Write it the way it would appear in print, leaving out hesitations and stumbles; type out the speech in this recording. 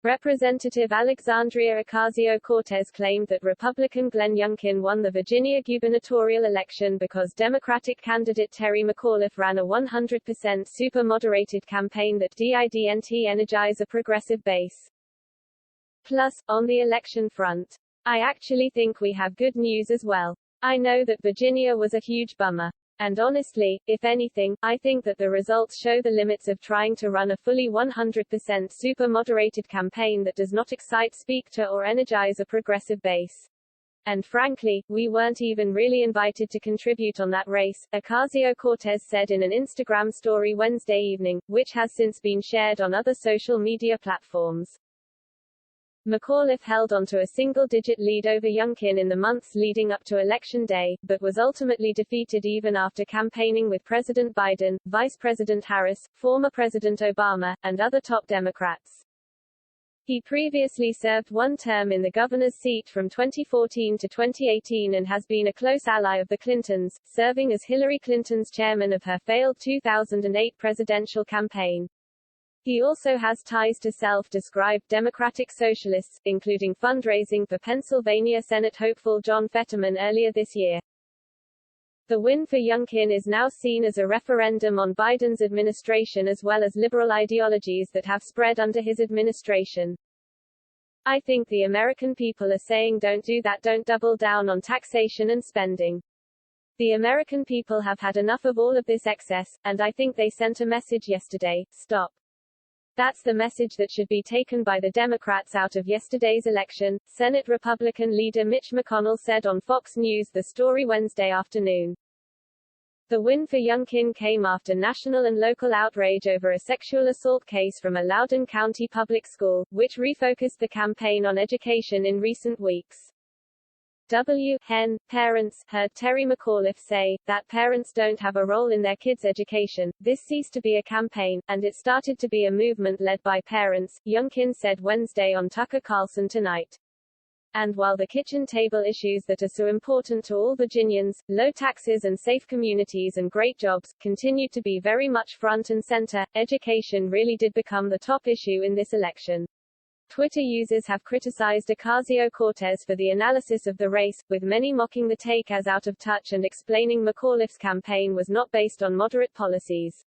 Representative Alexandria Ocasio-Cortez claimed that Republican Glenn Youngkin won the Virginia gubernatorial election because Democratic candidate Terry McAuliffe ran a 100% super-moderated campaign that didn't energize a progressive base. Plus, on the election front, I actually think we have good news as well. I know that Virginia was a huge bummer. And honestly, if anything, I think that the results show the limits of trying to run a fully 100% super-moderated campaign that does not excite, speak to, or energize a progressive base. And frankly, we weren't even really invited to contribute on that race, Ocasio-Cortez said in an Instagram story Wednesday evening, which has since been shared on other social media platforms. McAuliffe held onto a single-digit lead over Youngkin in the months leading up to Election Day, but was ultimately defeated even after campaigning with President Biden, Vice President Harris, former President Obama, and other top Democrats. He previously served one term in the governor's seat from 2014 to 2018 and has been a close ally of the Clintons, serving as Hillary Clinton's chairman of her failed 2008 presidential campaign. He also has ties to self-described Democratic socialists, including fundraising for Pennsylvania Senate hopeful John Fetterman earlier this year. The win for Youngkin is now seen as a referendum on Biden's administration as well as liberal ideologies that have spread under his administration. I think the American people are saying don't do that, don't double down on taxation and spending. The American people have had enough of all of this excess, and I think they sent a message yesterday, stop. That's the message that should be taken by the Democrats out of yesterday's election, Senate Republican leader Mitch McConnell said on Fox News The Story Wednesday afternoon. The win for Youngkin came after national and local outrage over a sexual assault case from a Loudoun County public school, which refocused the campaign on education in recent weeks. Parents heard Terry McAuliffe say that parents don't have a role in their kids' education. This ceased to be a campaign, and it started to be a movement led by parents, Youngkin said Wednesday on Tucker Carlson Tonight. And while the kitchen table issues that are so important to all Virginians, low taxes and safe communities and great jobs, continue to be very much front and center, education really did become the top issue in this election. Twitter users have criticized Ocasio-Cortez for the analysis of the race, with many mocking the take as out of touch and explaining McAuliffe's campaign was not based on moderate policies.